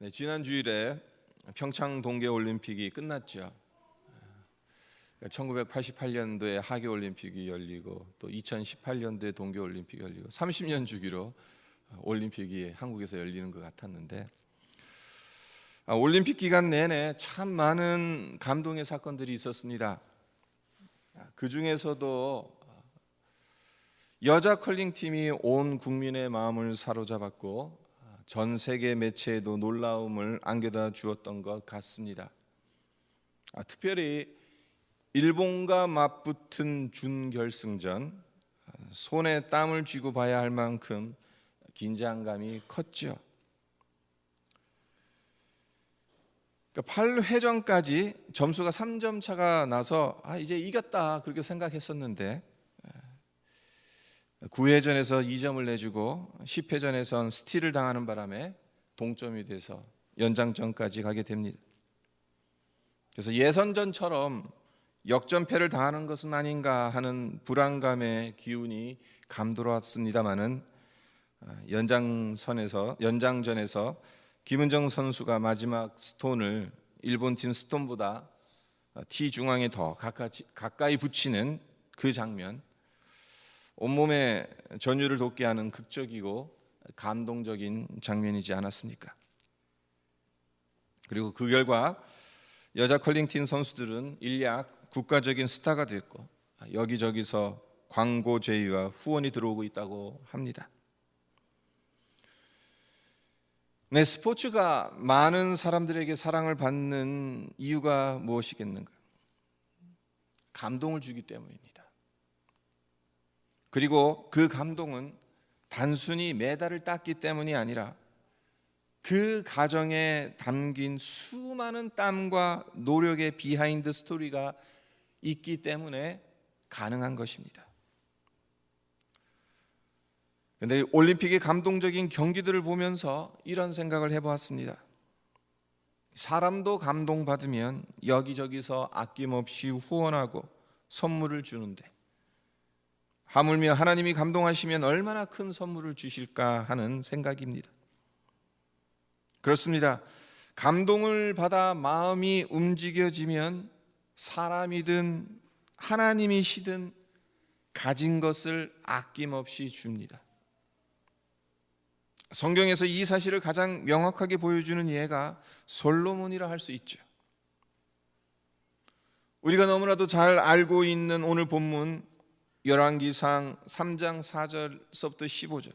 네, 지난 주일에 평창 동계올림픽이 끝났죠. 1988년도에 하계올림픽이 열리고 또 2018년도에 동계올림픽이 열리고 30년 주기로 올림픽이 한국에서 열리는 것 같았는데, 올림픽 기간 내내 참 많은 감동의 사건들이 있었습니다. 그 중에서도 여자 컬링팀이 온 국민의 마음을 사로잡았고 전 세계 매체에도 놀라움을 안겨다 주었던 것 같습니다. 특별히 일본과 맞붙은 준결승전, 손에 땀을 쥐고 봐야 할 만큼 긴장감이 컸죠. 8회전까지 점수가 3점 차가 나서 이제 이겼다 그렇게 생각했었는데, 9회전에서 2점을 내주고 10회전에선 스틸을 당하는 바람에 동점이 돼서 연장전까지 가게 됩니다. 그래서 예선전처럼 역전패를 당하는 것은 아닌가 하는 불안감의 기운이 감돌았습니다마는, 연장전에서 김은정 선수가 마지막 스톤을 일본 팀 스톤보다 티 중앙에 더 가까이 붙이는 그 장면, 온몸에 전율을 돋게 하는 극적이고 감동적인 장면이지 않았습니까? 그리고 그 결과 여자 컬링팀 선수들은 일약 국가적인 스타가 됐고 여기저기서 광고 제의와 후원이 들어오고 있다고 합니다. 네, 스포츠가 많은 사람들에게 사랑을 받는 이유가 무엇이겠는가? 감동을 주기 때문입니다. 그리고 그 감동은 단순히 메달을 땄기 때문이 아니라 그 과정에 담긴 수많은 땀과 노력의 비하인드 스토리가 있기 때문에 가능한 것입니다. 그런데 올림픽의 감동적인 경기들을 보면서 이런 생각을 해보았습니다. 사람도 감동받으면 여기저기서 아낌없이 후원하고 선물을 주는데, 하물며 하나님이 감동하시면 얼마나 큰 선물을 주실까 하는 생각입니다. 그렇습니다. 감동을 받아 마음이 움직여지면 사람이든 하나님이시든 가진 것을 아낌없이 줍니다. 성경에서 이 사실을 가장 명확하게 보여주는 예가 솔로몬이라 할 수 있죠. 우리가 너무나도 잘 알고 있는 오늘 본문 열왕기상 3장 4절서부터 15절.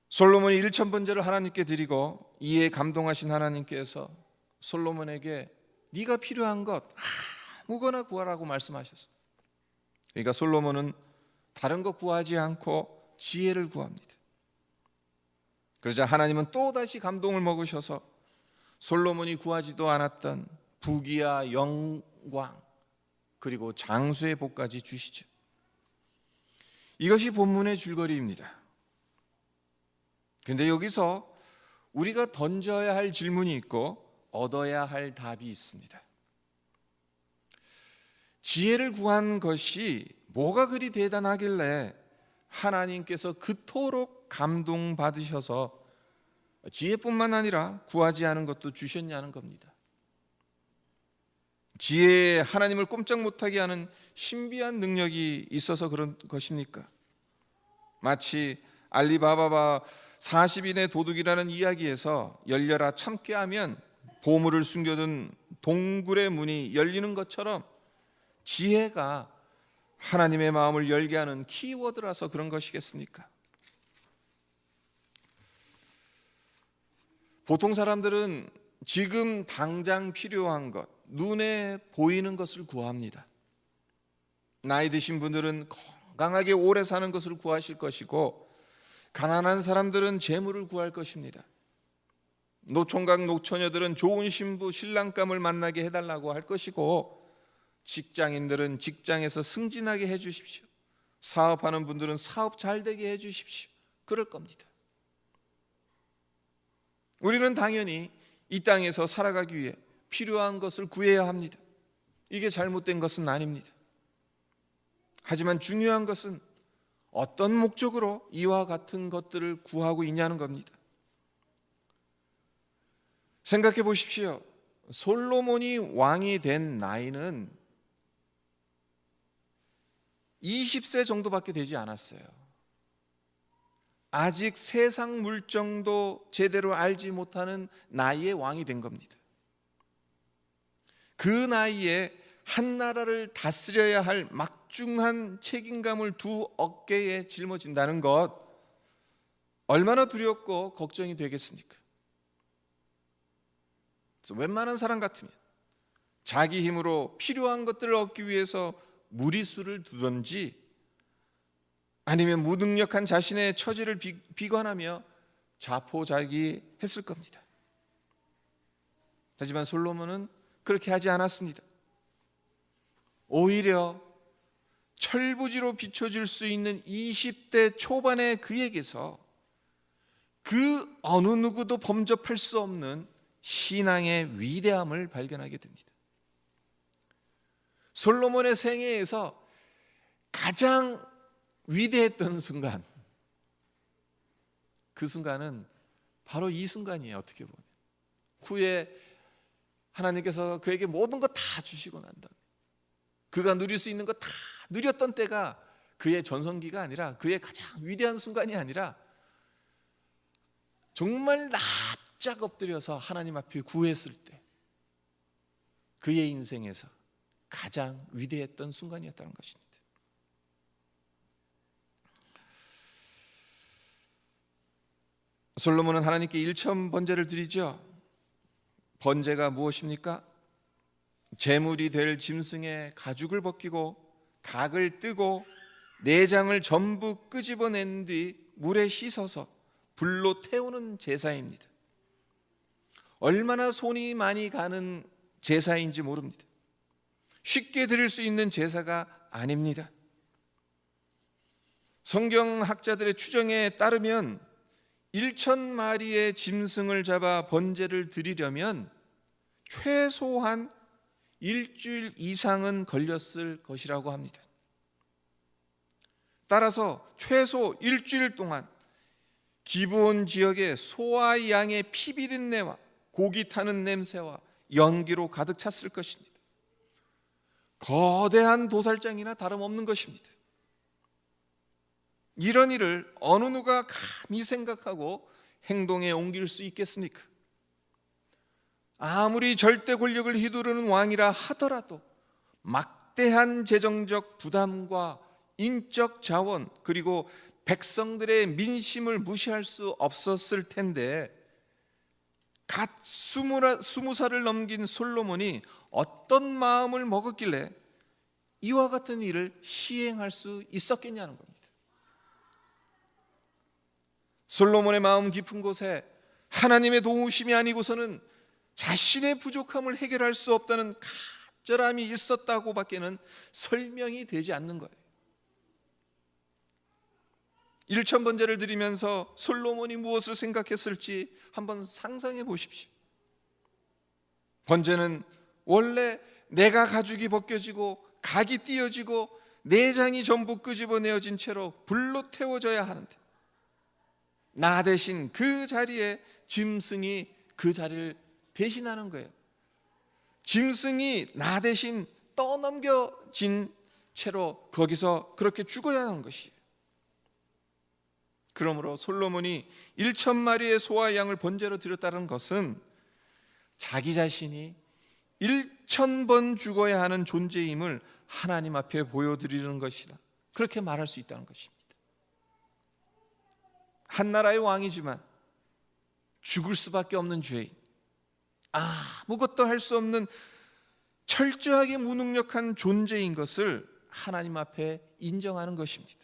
솔로몬이 1,000번제를 하나님께 드리고 이에 감동하신 하나님께서 솔로몬에게 네가 필요한 것 아무거나 구하라고 말씀하셨습니다. 그러니까 솔로몬은 다른 것 구하지 않고 지혜를 구합니다. 그러자 하나님은 또다시 감동을 먹으셔서 솔로몬이 구하지도 않았던 부귀와 영광 그리고 장수의 복까지 주시죠. 이것이 본문의 줄거리입니다. 그런데 여기서 우리가 던져야 할 질문이 있고 얻어야 할 답이 있습니다. 지혜를 구한 것이 뭐가 그리 대단하길래 하나님께서 그토록 감동받으셔서 지혜뿐만 아니라 구하지 않은 것도 주셨냐는 겁니다. 지혜에 하나님을 꼼짝 못하게 하는 신비한 능력이 있어서 그런 것입니까? 마치 알리바바와 40인의 도둑이라는 이야기에서 열려라 참게 하면 보물을 숨겨둔 동굴의 문이 열리는 것처럼 지혜가 하나님의 마음을 열게 하는 키워드라서 그런 것이겠습니까? 보통 사람들은 지금 당장 필요한 것, 눈에 보이는 것을 구합니다. 나이 드신 분들은 건강하게 오래 사는 것을 구하실 것이고, 가난한 사람들은 재물을 구할 것입니다. 노총각 노처녀들은 좋은 신부 신랑감을 만나게 해달라고 할 것이고, 직장인들은 직장에서 승진하게 해주십시오. 사업하는 분들은 사업 잘 되게 해주십시오. 그럴 겁니다. 우리는 당연히 이 땅에서 살아가기 위해 필요한 것을 구해야 합니다. 이게 잘못된 것은 아닙니다. 하지만 중요한 것은 어떤 목적으로 이와 같은 것들을 구하고 있냐는 겁니다. 생각해 보십시오. 솔로몬이 왕이 된 나이는 20세 정도밖에 되지 않았어요. 아직 세상 물정도 제대로 알지 못하는 나이에 왕이 된 겁니다. 그 나이에 한 나라를 다스려야 할 막중한 책임감을 두 어깨에 짊어진다는 것, 얼마나 두렵고 걱정이 되겠습니까? 그래서 웬만한 사람 같으면 자기 힘으로 필요한 것들을 얻기 위해서 무리수를 두든지 아니면 무능력한 자신의 처지를 비관하며 자포자기했을 겁니다. 하지만 솔로몬은 그렇게 하지 않았습니다. 오히려 철부지로 비춰질 수 있는 20대 초반의 그에게서 그 어느 누구도 범접할 수 없는 신앙의 위대함을 발견하게 됩니다. 솔로몬의 생애에서 가장 위대했던 순간, 그 순간은 바로 이 순간이에요. 어떻게 보면 후에 하나님께서 그에게 모든 것 다 주시고 난 다음에 그가 누릴 수 있는 것 다 누렸던 때가 그의 전성기가 아니라, 그의 가장 위대한 순간이 아니라, 정말 납작 엎드려서 하나님 앞에 구했을 때 그의 인생에서 가장 위대했던 순간이었다는 것입니다. 솔로몬은 하나님께 1천 번제를 드리죠. 번제가 무엇입니까? 제물이 될 짐승의 가죽을 벗기고 각을 뜨고 내장을 전부 끄집어낸 뒤 물에 씻어서 불로 태우는 제사입니다. 얼마나 손이 많이 가는 제사인지 모릅니다. 쉽게 드릴 수 있는 제사가 아닙니다. 성경학자들의 추정에 따르면 1,000마리의 짐승을 잡아 번제를 드리려면 최소한 일주일 이상은 걸렸을 것이라고 합니다. 따라서 최소 일주일 동안 기브온 지역의 소와 양의 피 비린내와 고기 타는 냄새와 연기로 가득 찼을 것입니다. 거대한 도살장이나 다름없는 것입니다. 이런 일을 어느 누가 감히 생각하고 행동에 옮길 수 있겠습니까? 아무리 절대 권력을 휘두르는 왕이라 하더라도 막대한 재정적 부담과 인적 자원, 그리고 백성들의 민심을 무시할 수 없었을 텐데, 갓 20살을 넘긴 솔로몬이 어떤 마음을 먹었길래 이와 같은 일을 시행할 수 있었겠냐는 겁니다. 솔로몬의 마음 깊은 곳에 하나님의 도우심이 아니고서는 자신의 부족함을 해결할 수 없다는 간절함이 있었다고 밖에는 설명이 되지 않는 거예요. 1천 번제를 드리면서 솔로몬이 무엇을 생각했을지 한번 상상해 보십시오. 번제는 원래 내가 가죽이 벗겨지고 각이 띄어지고 내장이 전부 끄집어내어진 채로 불로 태워져야 하는데, 나 대신 그 자리에 짐승이 그 자리를 대신하는 거예요. 짐승이 나 대신 떠넘겨진 채로 거기서 그렇게 죽어야 하는 것이에요. 그러므로 솔로몬이 1,000마리의 소와 양을 번제로 드렸다는 것은 자기 자신이 1,000번 죽어야 하는 존재임을 하나님 앞에 보여드리는 것이다, 그렇게 말할 수 있다는 것입니다. 한 나라의 왕이지만 죽을 수밖에 없는 죄인, 아무것도 할 수 없는 철저하게 무능력한 존재인 것을 하나님 앞에 인정하는 것입니다.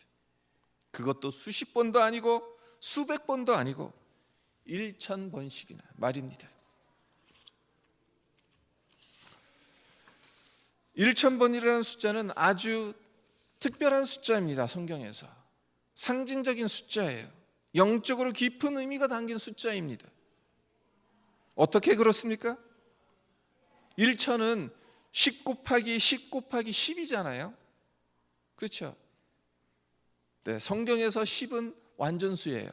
그것도 수십 번도 아니고 수백 번도 아니고 1,000번씩이나 말입니다. 1,000번이라는 숫자는 아주 특별한 숫자입니다. 성경에서 상징적인 숫자예요. 영적으로 깊은 의미가 담긴 숫자입니다. 어떻게 그렇습니까? 1,000은 10 곱하기 10 곱하기 10이잖아요. 그렇죠? 네, 성경에서 10은 완전수예요.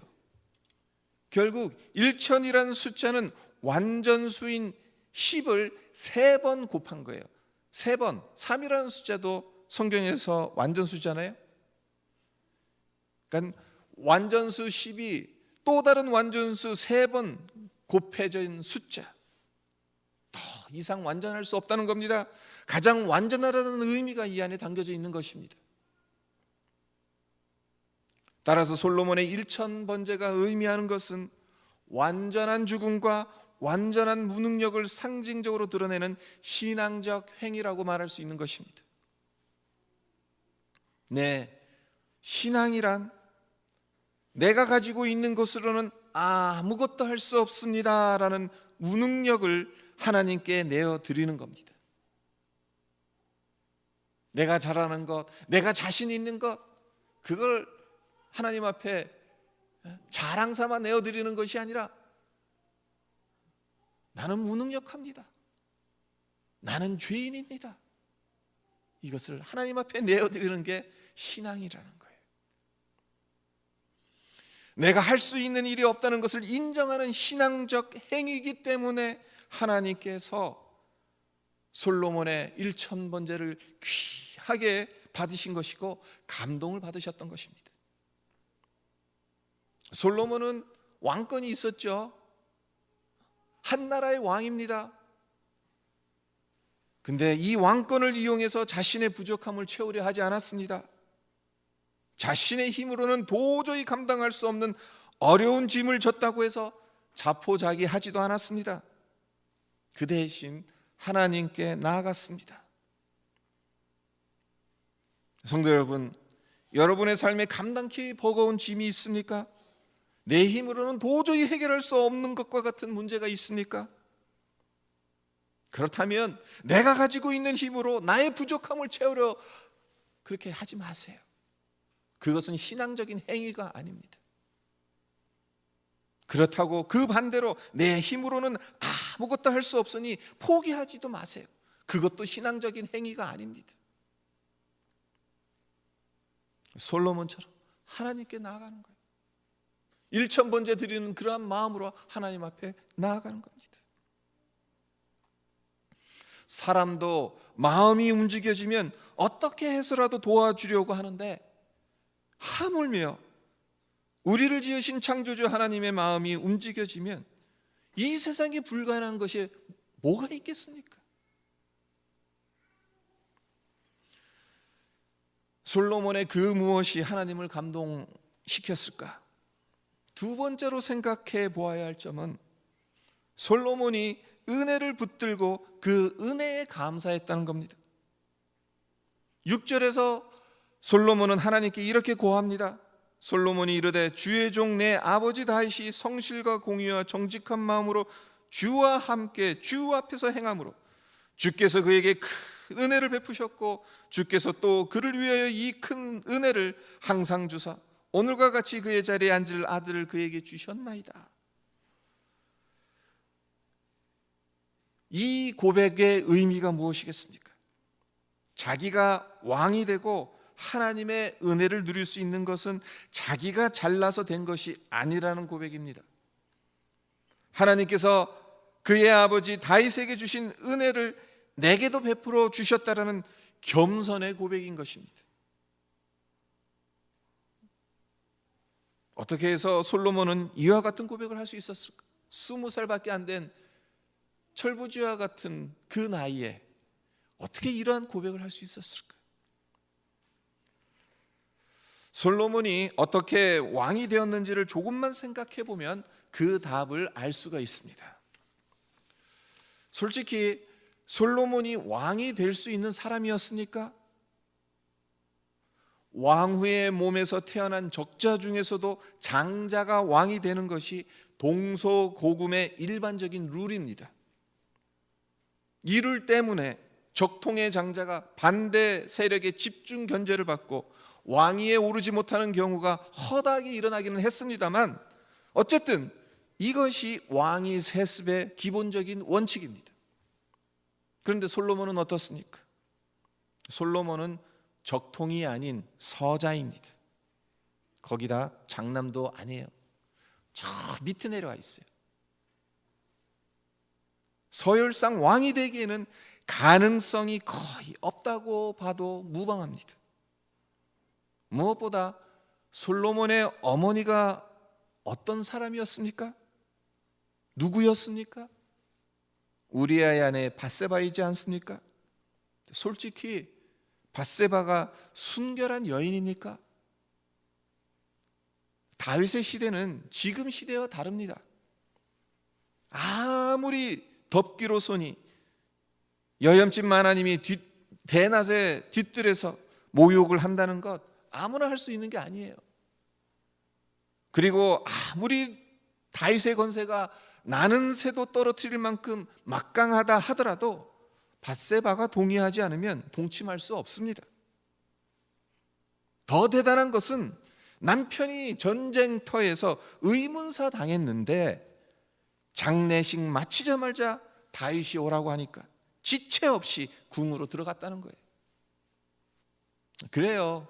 결국 1,000이라는 숫자는 완전수인 10을 3번 곱한 거예요. 3번. 3이라는 숫자도 성경에서 완전수잖아요. 그러니까 완전수 10이 또 다른 완전수 3번 곱해진 숫자. 더 이상 완전할 수 없다는 겁니다. 가장 완전하다는 의미가 이 안에 담겨져 있는 것입니다. 따라서 솔로몬의 1000번제가 의미하는 것은 완전한 죽음과 완전한 무능력을 상징적으로 드러내는 신앙적 행위라고 말할 수 있는 것입니다. 네, 신앙이란 내가 가지고 있는 것으로는 아무것도 할 수 없습니다라는 무능력을 하나님께 내어드리는 겁니다. 내가 잘하는 것, 내가 자신 있는 것, 그걸 하나님 앞에 자랑 삼아 내어드리는 것이 아니라 나는 무능력합니다. 나는 죄인입니다. 이것을 하나님 앞에 내어드리는 게 신앙이라는 거예요. 내가 할 수 있는 일이 없다는 것을 인정하는 신앙적 행위이기 때문에 하나님께서 솔로몬의 1000번제를 귀하게 받으신 것이고 감동을 받으셨던 것입니다. 솔로몬은 왕권이 있었죠. 한 나라의 왕입니다. 근데 이 왕권을 이용해서 자신의 부족함을 채우려 하지 않았습니다. 자신의 힘으로는 도저히 감당할 수 없는 어려운 짐을 졌다고 해서 자포자기하지도 않았습니다. 그 대신 하나님께 나아갔습니다. 성도 여러분, 여러분의 삶에 감당키 버거운 짐이 있습니까? 내 힘으로는 도저히 해결할 수 없는 것과 같은 문제가 있습니까? 그렇다면 내가 가지고 있는 힘으로 나의 부족함을 채우려 그렇게 하지 마세요. 그것은 신앙적인 행위가 아닙니다. 그렇다고 그 반대로 내 힘으로는 아무것도 할 수 없으니 포기하지도 마세요. 그것도 신앙적인 행위가 아닙니다. 솔로몬처럼 하나님께 나아가는 거예요. 1000번제 드리는 그러한 마음으로 하나님 앞에 나아가는 겁니다. 사람도 마음이 움직여지면 어떻게 해서라도 도와주려고 하는데 하물며 우리를 지으신 창조주 하나님의 마음이 움직여지면 이 세상에 불가능한 것이 뭐가 있겠습니까? 솔로몬의 그 무엇이 하나님을 감동시켰을까? 두 번째로 생각해 보아야 할 점은 솔로몬이 은혜를 붙들고 그 은혜에 감사했다는 겁니다. 6절에서 솔로몬은 하나님께 이렇게 고합니다. 솔로몬이 이르되 주의 종 내 아버지 다윗이 성실과 공의와 정직한 마음으로 주와 함께 주 앞에서 행함으로 주께서 그에게 큰 은혜를 베푸셨고 주께서 또 그를 위하여 이 큰 은혜를 항상 주사 오늘과 같이 그의 자리에 앉을 아들을 그에게 주셨나이다. 이 고백의 의미가 무엇이겠습니까? 자기가 왕이 되고 하나님의 은혜를 누릴 수 있는 것은 자기가 잘나서 된 것이 아니라는 고백입니다. 하나님께서 그의 아버지 다윗에게 주신 은혜를 내게도 베풀어 주셨다라는 겸손의 고백인 것입니다. 어떻게 해서 솔로몬은 이와 같은 고백을 할 수 있었을까? 20살밖에 안 된 철부지와 같은 그 나이에 어떻게 이러한 고백을 할 수 있었을까? 솔로몬이 어떻게 왕이 되었는지를 조금만 생각해 보면 그 답을 알 수가 있습니다. 솔직히 솔로몬이 왕이 될 수 있는 사람이었습니까? 왕후의 몸에서 태어난 적자 중에서도 장자가 왕이 되는 것이 동서고금의 일반적인 룰입니다. 이 룰 때문에 적통의 장자가 반대 세력의 집중 견제를 받고 왕위에 오르지 못하는 경우가 허다하게 일어나기는 했습니다만 어쨌든 이것이 왕위 세습의 기본적인 원칙입니다. 그런데 솔로몬은 어떻습니까? 솔로몬은 적통이 아닌 서자입니다. 거기다 장남도 아니에요. 저 밑에 내려와 있어요. 서열상 왕이 되기에는 가능성이 거의 없다고 봐도 무방합니다. 무엇보다 솔로몬의 어머니가 어떤 사람이었습니까? 누구였습니까? 우리아의 아내 밧세바이지 않습니까? 솔직히 밧세바가 순결한 여인입니까? 다윗의 시대는 지금 시대와 다릅니다. 아무리 덥기로소니 여염집 마나님이 대낮에 뒤뜰에서 모욕을 한다는 것 아무나 할 수 있는 게 아니에요. 그리고 아무리 다윗의 권세가 나는 새도 떨어뜨릴 만큼 막강하다 하더라도 밧세바가 동의하지 않으면 동침할 수 없습니다. 더 대단한 것은 남편이 전쟁터에서 의문사 당했는데 장례식 마치자마자 다윗이 오라고 하니까 지체 없이 궁으로 들어갔다는 거예요. 그래요.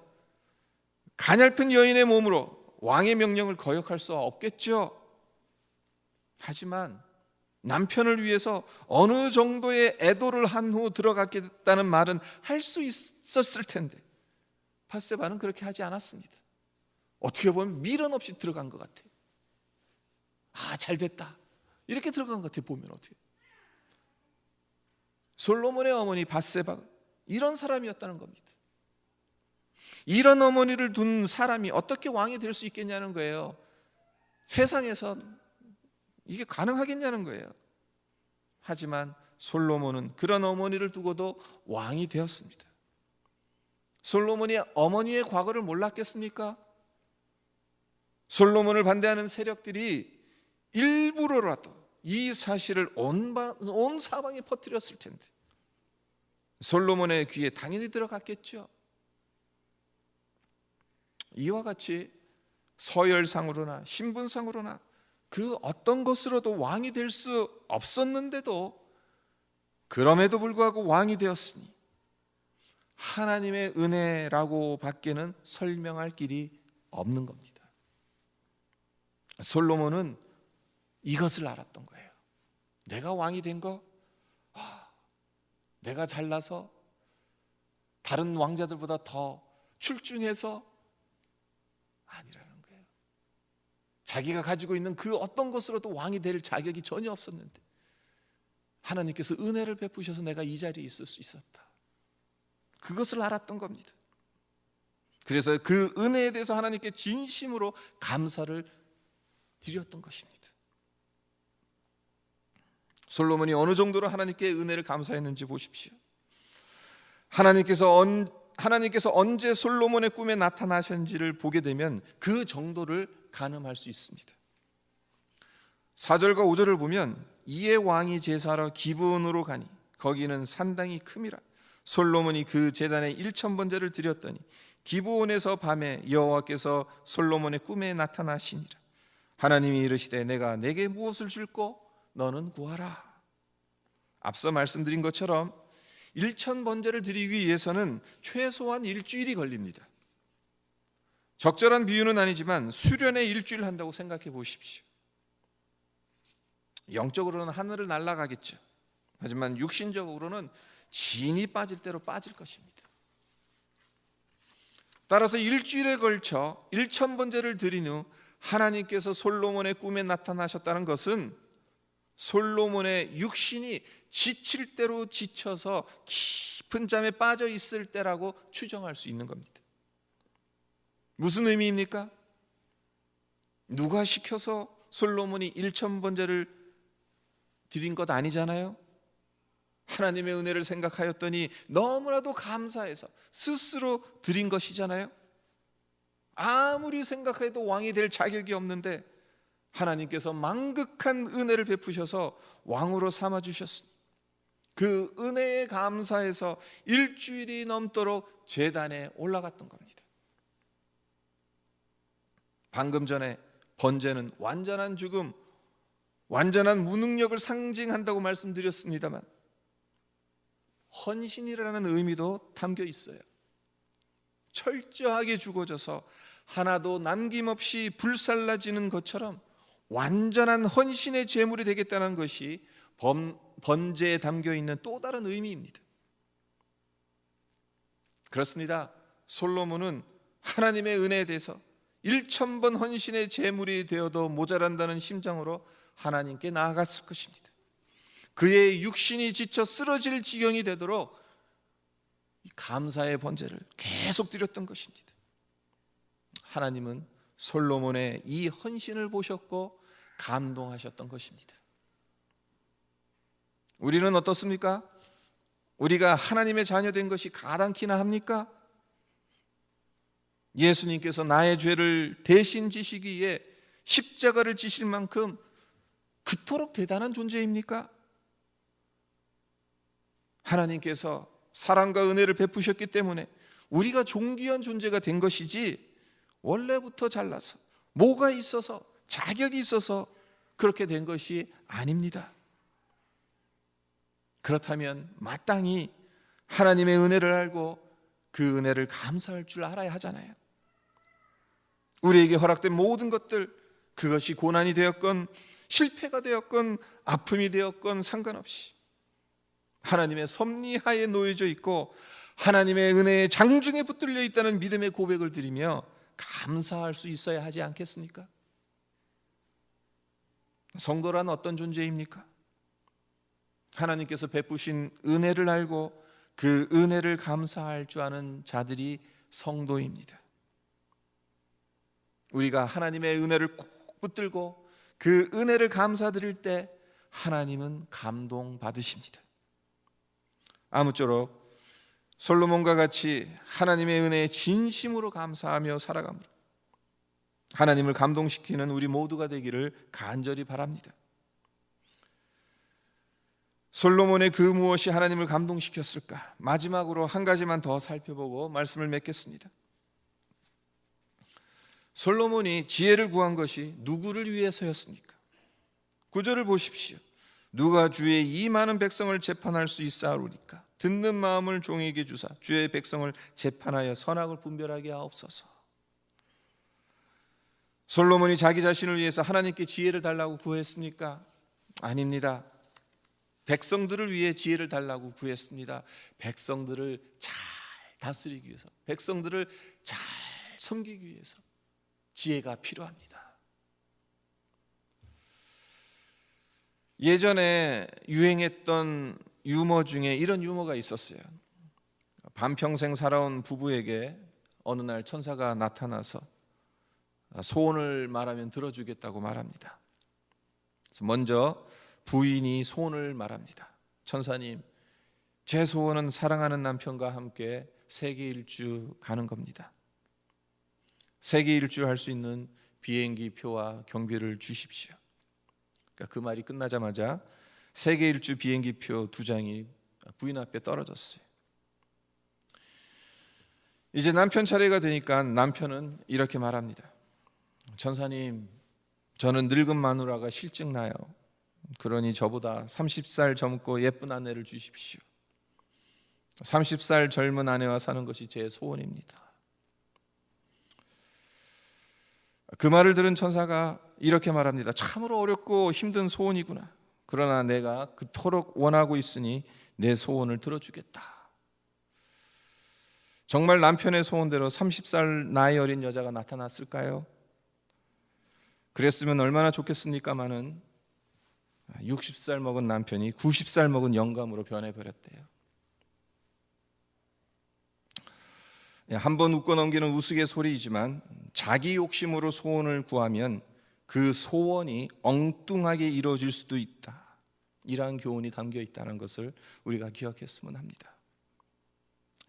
가냘픈 여인의 몸으로 왕의 명령을 거역할 수 없겠죠. 하지만 남편을 위해서 어느 정도의 애도를 한 후 들어갔겠다는 말은 할 수 있었을 텐데 밧세바는 그렇게 하지 않았습니다. 어떻게 보면 미련 없이 들어간 것 같아요. 잘 됐다 이렇게 들어간 것 같아요. 보면 어떻게 솔로몬의 어머니 밧세바가 이런 사람이었다는 겁니다. 이런 어머니를 둔 사람이 어떻게 왕이 될 수 있겠냐는 거예요. 세상에선 이게 가능하겠냐는 거예요. 하지만 솔로몬은 그런 어머니를 두고도 왕이 되었습니다. 솔로몬이 어머니의 과거를 몰랐겠습니까? 솔로몬을 반대하는 세력들이 일부러라도 이 사실을 온 사방에 퍼뜨렸을 텐데 솔로몬의 귀에 당연히 들어갔겠죠. 이와 같이 서열상으로나 신분상으로나 그 어떤 것으로도 왕이 될 수 없었는데도 그럼에도 불구하고 왕이 되었으니 하나님의 은혜라고 밖에는 설명할 길이 없는 겁니다. 솔로몬은 이것을 알았던 거예요. 내가 왕이 된 거, 내가 잘나서 다른 왕자들보다 더 출중해서 아니라는 거예요. 자기가 가지고 있는 그 어떤 것으로도 왕이 될 자격이 전혀 없었는데 하나님께서 은혜를 베푸셔서 내가 이 자리에 있을 수 있었다. 그것을 알았던 겁니다. 그래서 그 은혜에 대해서 하나님께 진심으로 감사를 드렸던 것입니다. 솔로몬이 어느 정도로 하나님께 은혜를 감사했는지 보십시오. 하나님께서 언제 솔로몬의 꿈에 나타나셨는지를 보게 되면 그 정도를 가늠할 수 있습니다. 4절과 5절을 보면 이에 왕이 제사하러 기브온으로 가니 거기는 산당이 큼이라. 솔로몬이 그 제단에 1000번제를 드렸더니 기브온에서 밤에 여호와께서 솔로몬의 꿈에 나타나시니라. 하나님이 이르시되 내가 내게 무엇을 줄꼬 너는 구하라. 앞서 말씀드린 것처럼 1000번제를 드리기 위해서는 최소한 일주일이 걸립니다. 적절한 비유는 아니지만 수련에 일주일 한다고 생각해 보십시오. 영적으로는 하늘을 날아가겠죠. 하지만 육신적으로는 진이 빠질 대로 빠질 것입니다. 따라서 일주일에 걸쳐 1000번제를 드린 후 하나님께서 솔로몬의 꿈에 나타나셨다는 것은 솔로몬의 육신이 지칠 대로 지쳐서 깊은 잠에 빠져 있을 때라고 추정할 수 있는 겁니다. 무슨 의미입니까? 누가 시켜서 솔로몬이 1000번제를 드린 것 아니잖아요. 하나님의 은혜를 생각하였더니 너무나도 감사해서 스스로 드린 것이잖아요. 아무리 생각해도 왕이 될 자격이 없는데 하나님께서 만극한 은혜를 베푸셔서 왕으로 삼아주셨습니다. 그 은혜에 감사해서 일주일이 넘도록 제단에 올라갔던 겁니다. 방금 전에 번제는 완전한 죽음, 완전한 무능력을 상징한다고 말씀드렸습니다만 헌신이라는 의미도 담겨 있어요. 철저하게 죽어져서 하나도 남김없이 불살라지는 것처럼 완전한 헌신의 제물이 되겠다는 것이 번제에 담겨 있는 또 다른 의미입니다. 그렇습니다. 솔로몬은 하나님의 은혜에 대해서 1,000번 헌신의 제물이 되어도 모자란다는 심정으로 하나님께 나아갔을 것입니다. 그의 육신이 지쳐 쓰러질 지경이 되도록 감사의 번제를 계속 드렸던 것입니다. 하나님은 솔로몬의 이 헌신을 보셨고 감동하셨던 것입니다. 우리는 어떻습니까? 우리가 하나님의 자녀된 것이 가당키나 합니까? 예수님께서 나의 죄를 대신 지시기에 십자가를 지실 만큼 그토록 대단한 존재입니까? 하나님께서 사랑과 은혜를 베푸셨기 때문에 우리가 존귀한 존재가 된 것이지 원래부터 잘나서 뭐가 있어서 자격이 있어서 그렇게 된 것이 아닙니다. 그렇다면 마땅히 하나님의 은혜를 알고 그 은혜를 감사할 줄 알아야 하잖아요. 우리에게 허락된 모든 것들, 그것이 고난이 되었건 실패가 되었건 아픔이 되었건 상관없이 하나님의 섭리하에 놓여져 있고 하나님의 은혜의 장중에 붙들려 있다는 믿음의 고백을 드리며 감사할 수 있어야 하지 않겠습니까? 성도란 어떤 존재입니까? 하나님께서 베푸신 은혜를 알고 그 은혜를 감사할 줄 아는 자들이 성도입니다. 우리가 하나님의 은혜를 꼭 붙들고 그 은혜를 감사드릴 때 하나님은 감동받으십니다. 아무쪼록 솔로몬과 같이 하나님의 은혜에 진심으로 감사하며 살아갑니다. 하나님을 감동시키는 우리 모두가 되기를 간절히 바랍니다. 솔로몬의 그 무엇이 하나님을 감동시켰을까? 마지막으로 한 가지만 더 살펴보고 말씀을 맺겠습니다. 솔로몬이 지혜를 구한 것이 누구를 위해서였습니까? 9절을 보십시오. 누가 주의 이 많은 백성을 재판할 수 있사오리까? 듣는 마음을 종에게 주사 주의 백성을 재판하여 선악을 분별하게 하옵소서. 솔로몬이 자기 자신을 위해서 하나님께 지혜를 달라고 구했습니까? 아닙니다. 백성들을 위해 지혜를 달라고 구했습니다. 백성들을 잘 다스리기 위해서, 백성들을 잘 섬기기 위해서 지혜가 필요합니다. 예전에 유행했던 유머 중에 이런 유머가 있었어요. 반평생 살아온 부부에게 어느 날 천사가 나타나서 소원을 말하면 들어주겠다고 말합니다. 그래서 먼저 부인이 소원을 말합니다. 천사님, 제 소원은 사랑하는 남편과 함께 세계 일주 가는 겁니다. 세계 일주 할 수 있는 비행기 표와 경비를 주십시오. 그러니까 그 말이 끝나자마자 세계 일주 비행기 표 2장이 부인 앞에 떨어졌어요. 이제 남편 차례가 되니까 남편은 이렇게 말합니다. 천사님, 저는 늙은 마누라가 실증 나요. 그러니 저보다 30살 젊고 예쁜 아내를 주십시오. 30살 젊은 아내와 사는 것이 제 소원입니다. 그 말을 들은 천사가 이렇게 말합니다. 참으로 어렵고 힘든 소원이구나. 그러나 내가 그토록 원하고 있으니 내 소원을 들어주겠다. 정말 남편의 소원대로 30살 나이 어린 여자가 나타났을까요? 그랬으면 얼마나 좋겠습니까마는 60살 먹은 남편이 90살 먹은 영감으로 변해버렸대요. 한번 웃고 넘기는 우스갯소리이지만 자기 욕심으로 소원을 구하면 그 소원이 엉뚱하게 이루어질 수도 있다. 이러한 교훈이 담겨 있다는 것을 우리가 기억했으면 합니다.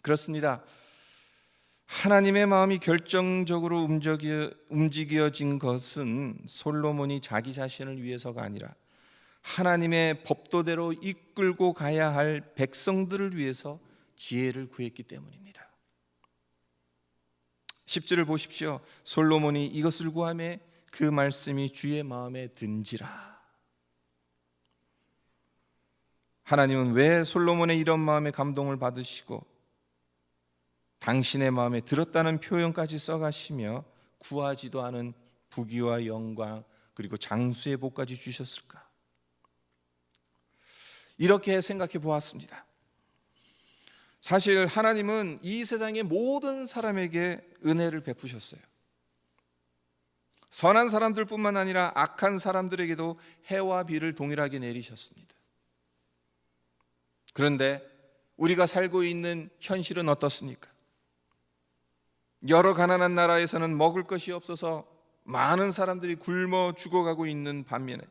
그렇습니다. 하나님의 마음이 결정적으로 움직여진 것은 솔로몬이 자기 자신을 위해서가 아니라 하나님의 법도대로 이끌고 가야 할 백성들을 위해서 지혜를 구했기 때문입니다. 10절을 보십시오. 솔로몬이 이것을 구하매 그 말씀이 주의 마음에 든지라. 하나님은 왜 솔로몬의 이런 마음에 감동을 받으시고 당신의 마음에 들었다는 표현까지 써가시며 구하지도 않은 부귀와 영광 그리고 장수의 복까지 주셨을까? 이렇게 생각해 보았습니다. 사실 하나님은 이 세상의 모든 사람에게 은혜를 베푸셨어요. 선한 사람들뿐만 아니라 악한 사람들에게도 해와 비를 동일하게 내리셨습니다. 그런데 우리가 살고 있는 현실은 어떻습니까? 여러 가난한 나라에서는 먹을 것이 없어서 많은 사람들이 굶어 죽어가고 있는 반면에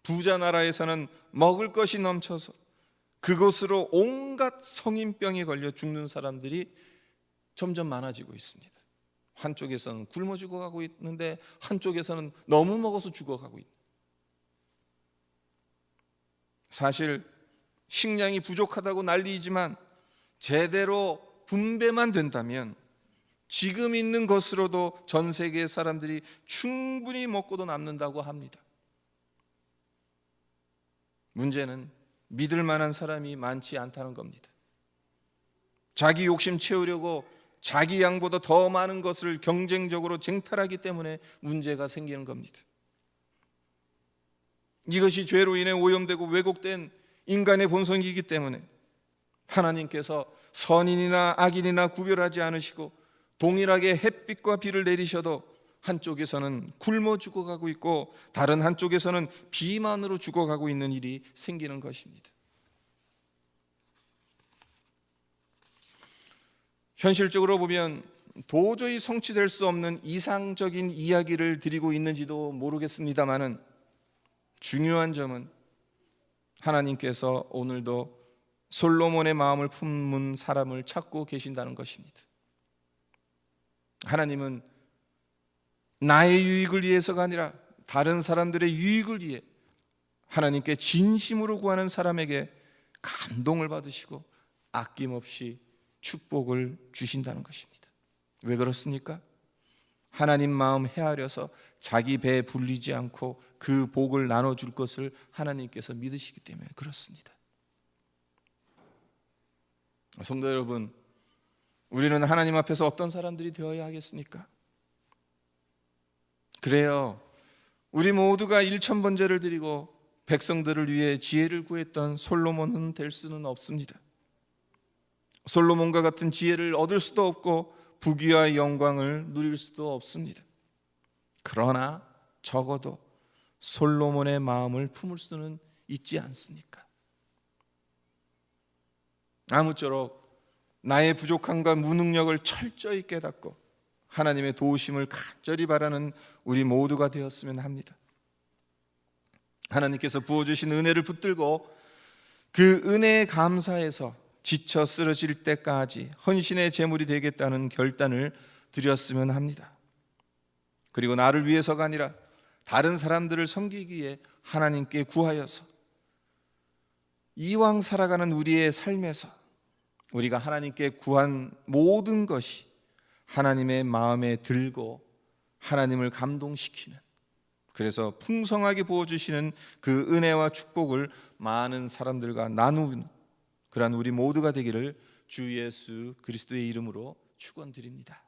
부자 나라에서는 먹을 것이 넘쳐서 그것으로 온갖 성인병에 걸려 죽는 사람들이 점점 많아지고 있습니다. 한쪽에서는 굶어 죽어가고 있는데 한쪽에서는 너무 먹어서 죽어가고 있는. 사실 식량이 부족하다고 난리이지만 제대로 분배만 된다면 지금 있는 것으로도 전 세계 사람들이 충분히 먹고도 남는다고 합니다. 문제는 믿을 만한 사람이 많지 않다는 겁니다. 자기 욕심 채우려고 자기 양보다 더 많은 것을 경쟁적으로 쟁탈하기 때문에 문제가 생기는 겁니다. 이것이 죄로 인해 오염되고 왜곡된 인간의 본성이기 때문에 하나님께서 선인이나 악인이나 구별하지 않으시고 동일하게 햇빛과 비를 내리셔도 한쪽에서는 굶어 죽어가고 있고 다른 한쪽에서는 비만으로 죽어가고 있는 일이 생기는 것입니다. 현실적으로 보면 도저히 성취될 수 없는 이상적인 이야기를 드리고 있는지도 모르겠습니다만은 중요한 점은 하나님께서 오늘도 솔로몬의 마음을 품은 사람을 찾고 계신다는 것입니다. 하나님은 나의 유익을 위해서가 아니라 다른 사람들의 유익을 위해 하나님께 진심으로 구하는 사람에게 감동을 받으시고 아낌없이 축복을 주신다는 것입니다. 왜 그렇습니까? 하나님 마음 헤아려서 자기 배에 불리지 않고 그 복을 나눠줄 것을 하나님께서 믿으시기 때문에 그렇습니다. 성도 여러분, 우리는 하나님 앞에서 어떤 사람들이 되어야 하겠습니까? 그래요, 우리 모두가 1000번제를 드리고 백성들을 위해 지혜를 구했던 솔로몬은 될 수는 없습니다. 솔로몬과 같은 지혜를 얻을 수도 없고 부귀와 영광을 누릴 수도 없습니다. 그러나 적어도 솔로몬의 마음을 품을 수는 있지 않습니까? 아무쪼록 나의 부족함과 무능력을 철저히 깨닫고 하나님의 도우심을 간절히 바라는 우리 모두가 되었으면 합니다. 하나님께서 부어주신 은혜를 붙들고 그 은혜에 감사해서 지쳐 쓰러질 때까지 헌신의 제물이 되겠다는 결단을 드렸으면 합니다. 그리고 나를 위해서가 아니라 다른 사람들을 섬기기 위해 하나님께 구하여서 이왕 살아가는 우리의 삶에서 우리가 하나님께 구한 모든 것이 하나님의 마음에 들고 하나님을 감동시키는, 그래서 풍성하게 부어주시는 그 은혜와 축복을 많은 사람들과 나누는 그러한 우리 모두가 되기를 주 예수 그리스도의 이름으로 축원드립니다.